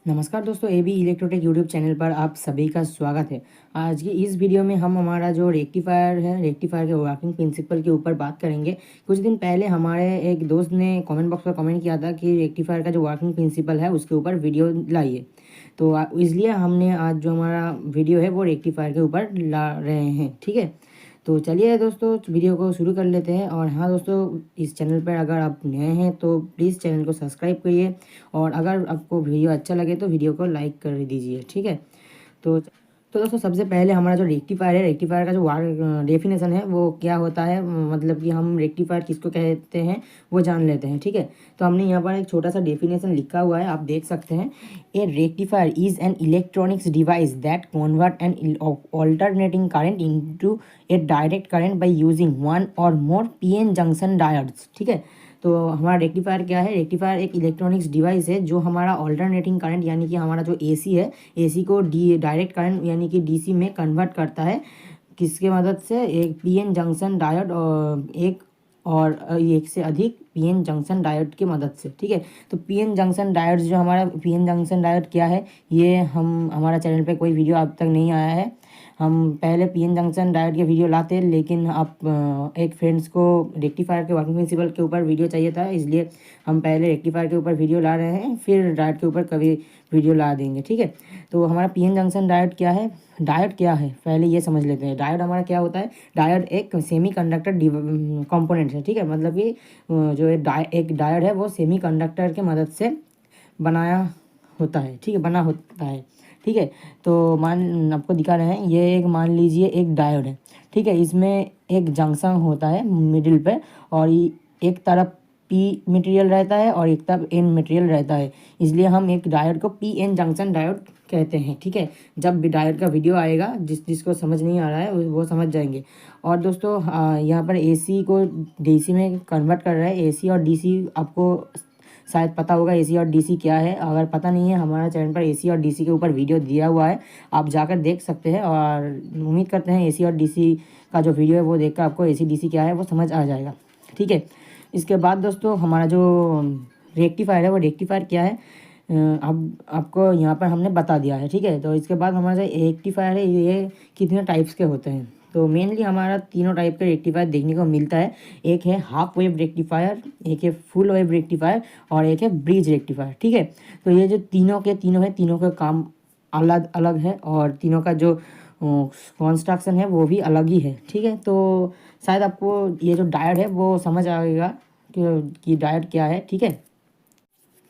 नमस्कार दोस्तों, A B इलेक्ट्रोटेक YouTube channel पर आप सभी का स्वागत है। आज की इस वीडियो में हम हमारा जो रेक्टिफायर है, रेक्टिफायर के वर्किंग प्रिंसिपल के ऊपर बात करेंगे। कुछ दिन पहले हमारे एक दोस्त ने कमेंट बॉक्स पर कमेंट किया था कि रेक्टिफायर का जो वर्किंग प्रिंसिपल है उसके ऊपर वीडियो लाइए। तो इसलिए हमने आज जो हमारा वीडियो है वो रेक्टिफायर के ऊपर ला रहे हैं। ठीक है, तो चलिए दोस्तों वीडियो को शुरू कर लेते हैं। और हाँ दोस्तों, इस चैनल पर अगर आप नए हैं तो प्लीज़ चैनल को सब्सक्राइब करिए, और अगर आपको वीडियो अच्छा लगे तो वीडियो को लाइक कर दीजिए। ठीक है, तो दोस्तों सबसे पहले हमारा जो रेक्टिफायर है, रेक्टिफायर का जो डेफिनेशन है वो क्या होता है, मतलब कि हम रेक्टिफायर किसको कहते हैं वो जान लेते हैं। ठीक है, तो हमने यहाँ पर एक छोटा सा डेफिनेशन लिखा हुआ है, आप देख सकते हैं। A rectifier is an electronics device that convert N alternating current into A direct current by using one और मोर पीएन जंक्शन डायोड्स। ठीक है, तो हमारा रेक्टिफायर क्या है? रेक्टिफायर एक इलेक्ट्रॉनिक्स डिवाइस है जो हमारा ऑल्टरनेटिंग करंट यानी कि हमारा जो एसी है, एसी को डायरेक्ट करंट यानी कि डीसी में कन्वर्ट करता है। किसके मदद से? एक पीएन जंक्शन डायोड और एक से अधिक पीएन जंक्शन डायोड की मदद से। ठीक है, तो पीएन जंक्शन डायोड जो हमारा पीएन जंक्शन डायोड क्या है, ये हमारा चैनल पे कोई वीडियो अब तक नहीं आया है। हम पहले पीएन जंक्शन डायोड के वीडियो लाते हैं, लेकिन आप एक फ्रेंड्स को रेक्टिफायर के वर्किंग प्रिंसिपल के ऊपर वीडियो चाहिए था, इसलिए हम पहले रेक्टिफायर के ऊपर वीडियो ला रहे हैं, फिर डायोड के ऊपर कभी वीडियो ला देंगे। ठीक है, तो हमारा पीएन जंक्शन डायोड क्या है? डायोड क्या है पहले ये समझ लेते हैं। डायोड हमारा क्या होता है? डायोड एक सेमी कंडक्टर कंपोनेंट है। ठीक है, मतलब कि जो एक डायोड है वो सेमी कंडक्टर के मदद से बनाया होता है। ठीक है, बना होता है। ठीक है, तो आपको दिखा रहे हैं, ये एक मान लीजिए एक डायोड है। ठीक है, इसमें एक जंक्शन होता है मिडिल पे, और एक तरफ पी मटेरियल रहता है और एक तरफ एन मटेरियल रहता है, इसलिए हम एक डायोड को पी एन जंक्शन डायोड कहते हैं। ठीक है, जब भी डायोड का वीडियो आएगा, जिसको समझ नहीं आ रहा है वो समझ जाएंगे। और दोस्तों यहाँ पर एसी को डीसी में कन्वर्ट कर रहा है। एसी और डीसी आपको शायद पता होगा, एसी और डीसी क्या है। अगर पता नहीं है, हमारा चैनल पर एसी और डीसी के ऊपर वीडियो दिया हुआ है, आप जाकर देख सकते हैं। और उम्मीद करते हैं एसी और डीसी का जो वीडियो है वो देखकर आपको एसी डीसी क्या है वो समझ आ जाएगा। ठीक है, इसके बाद दोस्तों हमारा जो रेक्टिफायर है वो रेक्टिफायर क्या है अब आपको यहाँ पर हमने बता दिया है। ठीक है, तो इसके बाद हमारा जो रेक्टिफायर है ये कितने टाइप्स के होते हैं? तो मेनली हमारा तीनों टाइप के रेक्टिफायर देखने को मिलता है। एक है हाफ वेव रेक्टिफायर, एक है फुल वेव रेक्टिफायर, और एक है ब्रिज रेक्टिफायर। ठीक है, तो ये जो तीनों है, तीनों का काम अलग अलग है, और तीनों का जो कंस्ट्रक्शन है वो भी अलग ही है। ठीक है, तो शायद आपको ये जो डायोड है वो समझ आएगा कि डायोड क्या है। ठीक है,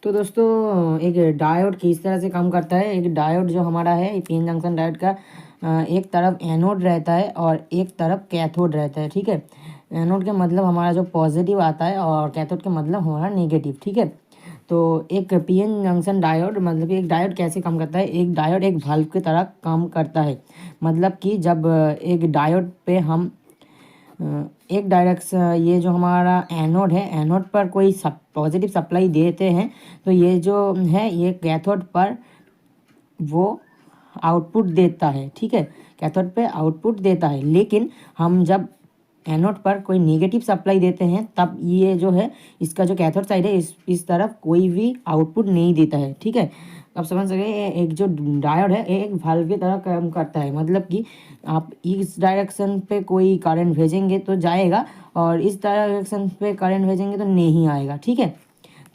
तो दोस्तों एक डायोड किस तरह से काम करता है। एक डायोड जो हमारा है पीएन जंक्शन डायोड का, एक तरफ एनोड रहता है और एक तरफ कैथोड रहता है। ठीक है, एनोड के मतलब हमारा जो पॉजिटिव आता है, और कैथोड के मतलब हमारा नेगेटिव। ठीक है, तो एक पीएन जंक्शन डायोड, मतलब एक डायोड कैसे काम करता है? एक डायोड एक वाल्व की तरह काम करता है। मतलब कि जब एक डायोड पे हम एक डायरेक्शन, ये जो हमारा एनोड है, एनोड पर कोई पॉजिटिव सप्लाई देते हैं, तो ये जो है ये कैथोड पर वो आउटपुट देता है। ठीक है, कैथोड पे आउटपुट देता है, लेकिन हम जब एनोड पर कोई नेगेटिव सप्लाई देते हैं तब ये जो है इसका जो कैथोड साइड है इस तरफ कोई भी आउटपुट नहीं देता है। ठीक है, आप समझ सके, एक जो डायोड है एक वाल्व की तरह काम करता है। मतलब कि आप इस डायरेक्शन पे कोई करंट भेजेंगे तो जाएगा, और इस डायरेक्शन पे करंट भेजेंगे तो नहीं आएगा। ठीक है,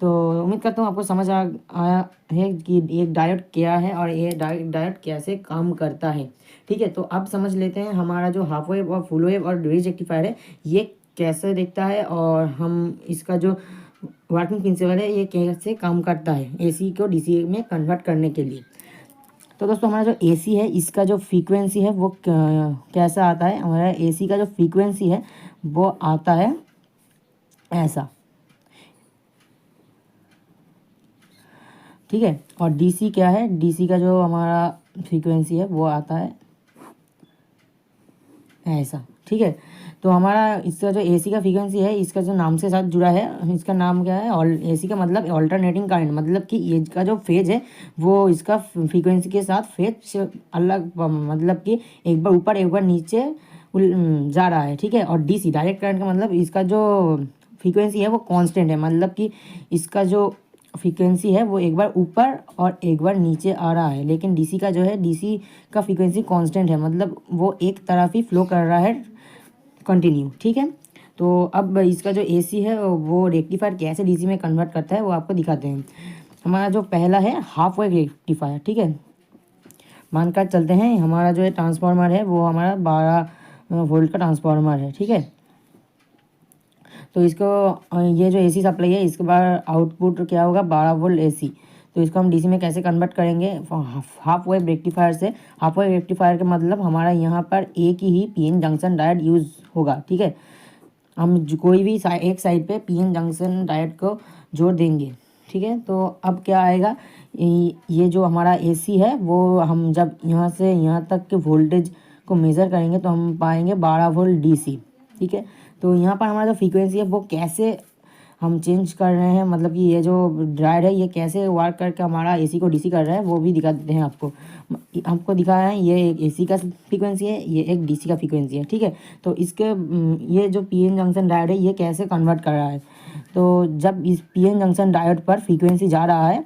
तो उम्मीद करता हूँ आपको समझ आया है कि एक डायोड क्या है और ये डायोड कैसे काम करता है। ठीक है, तो अब समझ लेते हैं हमारा जो हाफ वेव और फुल वेव और ब्रिज रेक्टिफायर है ये कैसे दिखता है, और हम इसका जो वर्किंग प्रिंसिपल है ये कैसे काम करता है एसी को डीसी में कन्वर्ट करने के लिए। तो दोस्तों हमारा जो एसी है इसका जो फ्रीक्वेंसी है वो कैसा आता है? हमारा एसी का जो फ्रीक्वेंसी है वो आता है ऐसा। ठीक है, और डीसी क्या है? डीसी का जो हमारा फ्रीक्वेंसी है वो आता है ऐसा। ठीक है, तो हमारा इसका जो एसी का फ्रीक्वेंसी है इसका जो नाम से साथ जुड़ा है, इसका नाम क्या है? और एसी का मतलब ऑल्टरनेटिंग करंट, मतलब कि ये का जो फेज है वो इसका फ्रीक्वेंसी के साथ फेज से अलग, मतलब कि एक बार ऊपर एक बार नीचे जा रहा है। ठीक है, और डीसी डायरेक्ट करंट का मतलब इसका जो फ्रीक्वेंसी है वो कांस्टेंट है, मतलब कि इसका जो फ्रीक्वेंसी है वो एक बार ऊपर और एक बार नीचे आ रहा है, लेकिन डीसी का जो है डीसी का फ्रीक्वेंसी कांस्टेंट है, मतलब वो एक तरफ ही फ्लो कर रहा है कंटिन्यू। ठीक है, तो अब इसका जो एसी है वो रेक्टिफायर कैसे डीसी में कन्वर्ट करता है वो आपको दिखाते हैं। हमारा जो पहला है हाफ वेव रेक्टिफायर। ठीक है, मानकर चलते हैं हमारा जो है ट्रांसफार्मर है वो हमारा 12 वोल्ट का ट्रांसफार्मर है। ठीक है, तो इसको ये जो एसी सप्लाई है इसके बाद आउटपुट क्या होगा 12 वोल्ट एसी। तो इसको हम डीसी में कैसे कन्वर्ट करेंगे हाफ वेव रेक्टिफायर से। हाफ वेव रेक्टिफायर का मतलब हमारा यहाँ पर एक ही पीएन जंक्शन डायोड यूज़ होगा। ठीक है, हम कोई भी एक साइड पे पीएन जंक्शन डायोड को जोड़ देंगे। ठीक है, तो अब क्या आएगा, ये जो हमारा एसी है वो हम जब यहाँ से यहाँ तक के वोल्टेज को मेज़र करेंगे तो हम पाएंगे 12 वोल्ट डीसी। ठीक है, तो यहाँ पर हमारा जो फ्रीक्वेंसी है वो कैसे हम चेंज कर रहे हैं, मतलब कि ये जो ड्रायर है ये कैसे वर्क करके हमारा एसी को डीसी कर रहा है वो भी दिखा देते हैं आपको। आपको दिखाया है ये एक एसी का फ्रीक्वेंसी है, ये एक डीसी का फ्रीक्वेंसी है। ठीक है, तो इसके ये जो पीएन जंक्शन डायोड है ये कैसे कन्वर्ट कर रहा है। तो जब इस पीएन जंक्शन डायोड पर फ्रीक्वेंसी जा रहा है,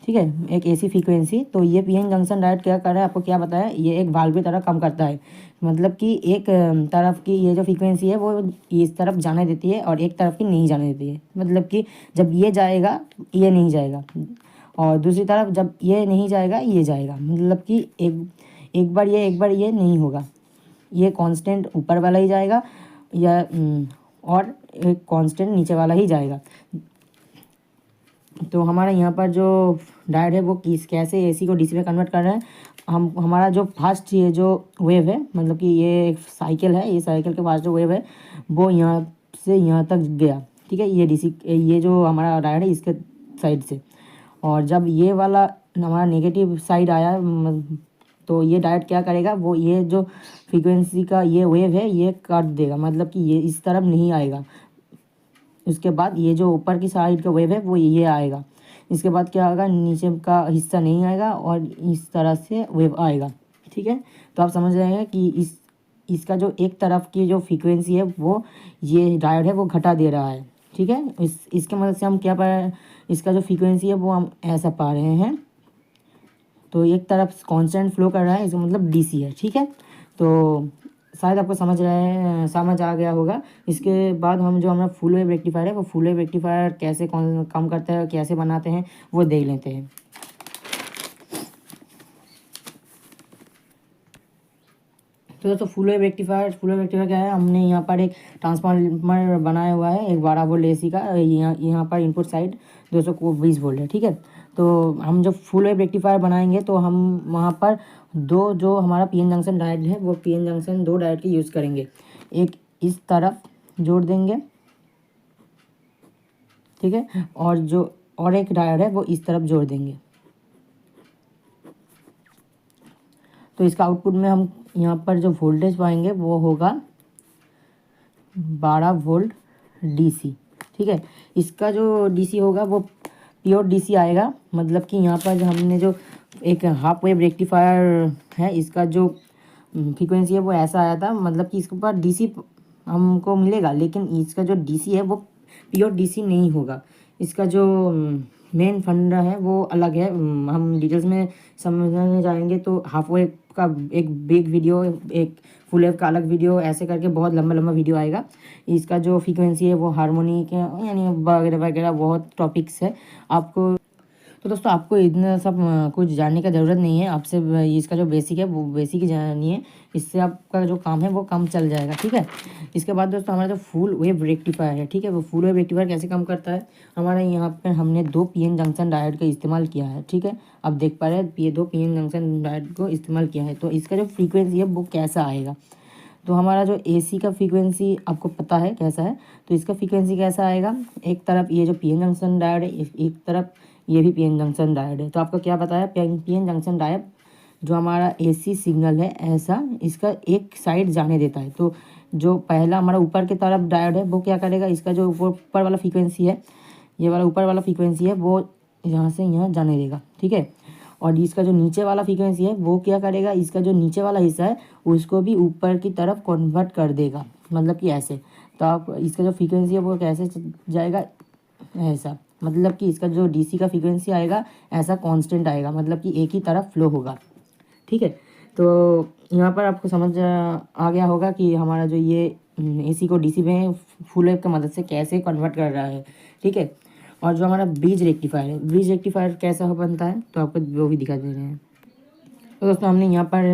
ठीक है, एक एसी फ्रीक्वेंसी, तो ये पीएन जंक्शन डायोड क्या कर रहा है आपको क्या बताया, ये एक वाल्व की तरह काम करता है। मतलब कि एक तरफ की ये जो फ्रीक्वेंसी है वो इस तरफ जाने देती है और एक तरफ की नहीं जाने देती है। मतलब कि जब ये जाएगा ये नहीं जाएगा, और दूसरी तरफ जब ये नहीं जाएगा ये जाएगा। मतलब कि एक बार ये नहीं होगा, ये कांस्टेंट ऊपर वाला ही जाएगा या और एक कांस्टेंट नीचे वाला ही जाएगा। तो हमारा यहाँ पर जो डायोड है वो कैसे एसी को डीसी में कन्वर्ट कर रहा है। हमारा जो फास्ट ये जो वेव है, मतलब कि ये एक साइकिल है, ये साइकिल के पास जो वेव है वो यहाँ से यहाँ तक गया। ठीक है, ये डीसी ये जो हमारा डायोड है इसके साइड से, और जब ये वाला हमारा नेगेटिव साइड आया तो ये डायोड क्या करेगा, वो ये जो फ्रीक्वेंसी का ये वेव है ये काट देगा, मतलब कि ये इस तरफ नहीं आएगा। उसके बाद ये जो ऊपर की साइड का वेव है वो ये आएगा। इसके बाद क्या होगा, नीचे का हिस्सा नहीं आएगा और इस तरह से वेव आएगा। ठीक है, तो आप समझ रहे हैं कि इसका जो एक तरफ की जो फ्रीक्वेंसी है वो ये डायोड है वो घटा दे रहा है। ठीक है, इसके मदद से हम क्या पा, इसका जो फ्रीक्वेंसी है वो हम ऐसा पा रहे हैं। तो एक तरफ कांस्टेंट फ्लो कर रहा है, इसका मतलब डीसी है। ठीक है, तो शायद आपको समझ आ गया होगा। इसके बाद हम जो हमारा फुल वेव रेक्टिफायर है वो फुल वेव रेक्टिफायर कैसे काम करता है, कैसे बनाते हैं वो देख लेते हैं। तो दोस्तों फुल वेव रेक्टिफायर क्या है, हमने यहाँ पर एक ट्रांसफार्मर बनाया हुआ है एक 12 वोल्ट एसी का। यहाँ पर इनपुट साइड 220 वोल्ट है। ठीक है, तो हम जब फुल वेव रेक्टिफायर बनाएंगे तो हम वहाँ पर दो जो हमारा पीएन जंक्शन डायोड है वो पीएन जंक्शन 2 डायोड के यूज़ करेंगे। एक इस तरफ जोड़ देंगे, ठीक है, और एक डायोड है वो इस तरफ जोड़ देंगे। तो इसका आउटपुट में हम यहाँ पर जो वोल्टेज पाएंगे वो होगा 12 वोल्ट डीसी। ठीक है, इसका जो डीसी होगा वो प्योर डीसी आएगा। मतलब कि यहाँ पर हमने जो एक हाफ वेव रेक्टिफायर है इसका जो फ्रीक्वेंसी है वो ऐसा आया था, मतलब कि इसके ऊपर डीसी हमको मिलेगा, लेकिन इसका जो डीसी है वो प्योर डीसी नहीं होगा। इसका जो मेन फंडा है वो अलग है। हम डिटेल्स में समझने जाएंगे तो हाफ वेव का एक बिग वीडियो, एक फुल वेव का अलग वीडियो, ऐसे करके बहुत लंबा वीडियो आएगा। इसका जो फ्रीक्वेंसी है वो हार्मोनी के यानी वगैरह वगैरह बहुत टॉपिक्स है आपको। तो दोस्तों आपको इतना सब कुछ जानने का ज़रूरत नहीं है, आपसे इसका जो बेसिक है वो बेसिक ही जानिए, इससे आपका जो काम है वो काम चल जाएगा। ठीक है, इसके बाद दोस्तों हमारा जो फुल वेव रेक्टिफायर है, ठीक है, वो फुल वेव रेक्टिफायर कैसे काम करता है। हमारे यहाँ पर हमने 2 पीएन जंक्शन डायोड का इस्तेमाल किया है। ठीक है, अब देख पा रहे हैं ये 2 पीएन जंक्शन डायोड को इस्तेमाल किया है। तो इसका जो फ्रीक्वेंसी है वो कैसा आएगा, तो हमारा जो एसी का फ्रीक्वेंसी आपको पता है कैसा है, तो इसका फ्रीक्वेंसी कैसा आएगा, एक तरफ ये जो पीएन जंक्शन डायोड है, एक तरफ ये भी पीएन जंक्शन डायोड है। तो आपको क्या पता है, पीएन जंक्शन डायोड जो हमारा एसी सिग्नल है ऐसा इसका एक साइड जाने देता है। तो जो पहला हमारा ऊपर की तरफ डायोड है वो क्या करेगा, इसका जो ऊपर वाला फ्रीक्वेंसी है, ये वाला ऊपर वाला फ्रीक्वेंसी है वो यहाँ से यहाँ जाने देगा। ठीक है, और इसका जो नीचे वाला फ्रीक्वेंसी है वो क्या करेगा, इसका जो नीचे वाला हिस्सा है उसको भी ऊपर की तरफ कन्वर्ट कर देगा, मतलब कि ऐसे। तो आप इसका जो फ्रीक्वेंसी है वो कैसे जाएगा, ऐसा। मतलब कि इसका जो डीसी का फ्रीक्वेंसी आएगा ऐसा कांस्टेंट आएगा, मतलब कि एक ही तरफ फ्लो होगा। ठीक है, तो यहाँ पर आपको समझ आ गया होगा कि हमारा जो ये एसी को डीसी में फुल वेव की मदद से कैसे कन्वर्ट कर रहा है। ठीक है, और जो हमारा ब्रिज रेक्टिफायर है, ब्रिज रेक्टिफायर कैसा बनता है तो आपको वो भी दिखा दे रहे हैं। तो दोस्तों हमने यहाँ पर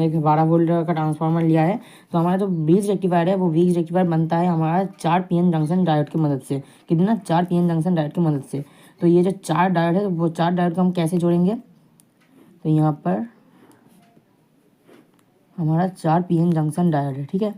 एक 12 वोल्ट का ट्रांसफार्मर लिया है। तो हमारा जो ब्रिज रेक्टिफायर है वो ब्रिज रेक्टिफायर बनता है हमारा 4 पीएन जंक्शन डायोड की मदद से। कितना? 4 पीएन जंक्शन डायोड की मदद से। तो ये जो 4 डायोड है वो 4 डायोड को हम कैसे जोड़ेंगे, तो यहाँ पर हमारा 4 पीएन जंक्शन डायोड है। ठीक है,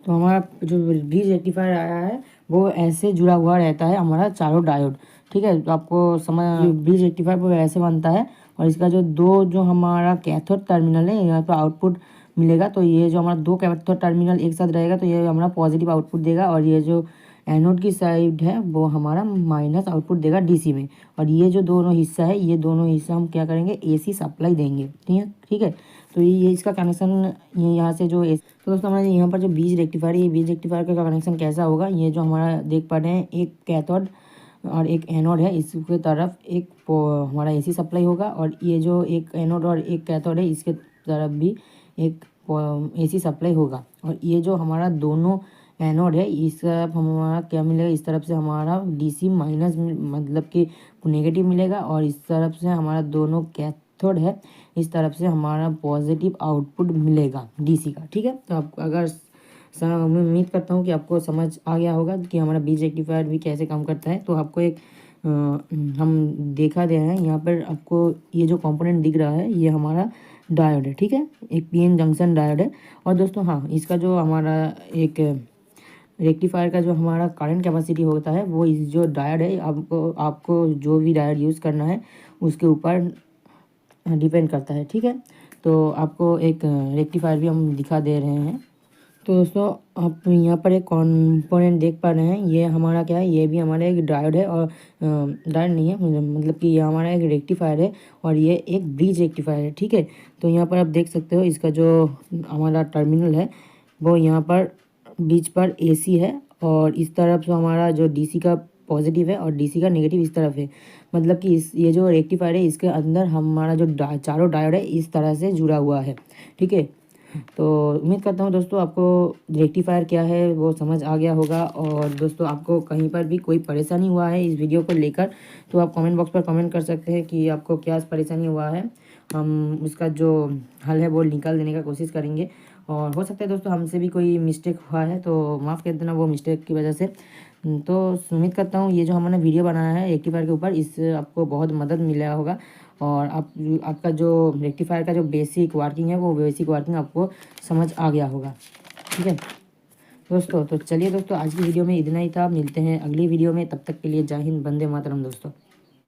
तो हमारा जो ब्रिज रेक्टिफायर आया है वो ऐसे जुड़ा हुआ रहता है हमारा चारों डायोड। ठीक है, तो आपको समझ, ब्रिज रेक्टिफायर वो ऐसे बनता है। और इसका जो हमारा कैथोड टर्मिनल है यहाँ पर आउटपुट मिलेगा। तो ये जो हमारा 2 कैथोड टर्मिनल एक साथ रहेगा तो ये हमारा पॉजिटिव आउटपुट देगा, और ये जो एनोड की साइड है वो हमारा माइनस आउटपुट देगा डीसी में। और ये जो दोनों हिस्सा है, ये दोनों हिस्सा हम क्या करेंगे, एसी सप्लाई देंगे। ठीक है, ठीक है, तो ये इसका कनेक्शन ये यहाँ से जो तो दोस्तों हमारे यहाँ पर जो बीज रेक्टिफायर है, ये बीज रेक्टिफायर का कनेक्शन कैसा होगा, ये जो हमारा देख पा रहे हैं एक कैथोड और एक एनोड है, इसके तरफ एक हमारा एसी सप्लाई होगा, और ये जो एक एनोड और एक कैथोड है इसके तरफ भी एक एसी सप्लाई होगा। और ये जो हमारा दोनों एनोड है इस तरफ हमारा क्या मिलेगा, इस तरफ से हमारा डीसी माइनस मतलब कि नेगेटिव मिलेगा, और इस तरफ से हमारा दोनों कैथोड है इस तरफ से हमारा पॉजिटिव आउटपुट मिलेगा डीसी का। ठीक है, तो आप अगर मैं उम्मीद करता हूँ कि आपको समझ आ गया होगा कि हमारा बीज रेक्टिफायर भी कैसे काम करता है। तो आपको एक हम देखा गया है यहाँ पर, आपको ये जो कंपोनेंट दिख रहा है ये हमारा डायोड है। ठीक है, एक पीएन जंक्शन डायोड है। और दोस्तों हाँ, इसका जो हमारा एक रेक्टिफायर का जो हमारा करंट कैपेसिटी होता है वो इस जो डायोड है, आपको जो भी डायोड यूज़ करना है उसके ऊपर डिपेंड करता है। ठीक है, तो आपको एक रेक्टिफायर भी हम दिखा दे रहे हैं। तो दोस्तों आप यहाँ पर एक कंपोनेंट देख पा रहे हैं, ये हमारा क्या है, ये भी हमारा एक डायोड है, और डायोड नहीं है, मतलब कि ये हमारा एक रेक्टिफायर है, और ये एक ब्रिज रेक्टिफायर है। ठीक है, तो यहाँ पर आप देख सकते हो इसका जो हमारा टर्मिनल है वो यहाँ पर बीच पर एसी है, और इस तरफ से हमारा जो डीसी का पॉजिटिव है और डीसी का नेगेटिव इस तरफ है। मतलब कि ये जो रेक्टिफायर है इसके अंदर हमारा जो चारों डायोड है इस तरह से जुड़ा हुआ है। ठीक है, तो उम्मीद करता हूँ दोस्तों आपको रेक्टिफायर क्या है वो समझ आ गया होगा। और दोस्तों आपको कहीं पर भी कोई परेशानी हुआ है इस वीडियो को लेकर तो आप कमेंट बॉक्स पर कमेंट कर सकते हैं कि आपको क्या परेशानी हुआ है, हम उसका जो हल है वो निकाल देने का कोशिश करेंगे। और हो सकता है दोस्तों हमसे भी कोई मिस्टेक हुआ है तो माफ़ कर देना वो मिस्टेक की वजह से। तो उम्मीद करता हूँ ये जो हमने वीडियो बनाया है रेक्टिफायर के ऊपर इससे आपको बहुत मदद मिला होगा, और आपका जो रेक्टिफायर का जो बेसिक वर्किंग है वो बेसिक वर्किंग आपको समझ आ गया होगा। ठीक है दोस्तों, तो चलिए दोस्तों आज की वीडियो में इतना ही था, मिलते हैं अगली वीडियो में, तब तक के लिए जय हिंद, वंदे मातरम दोस्तों।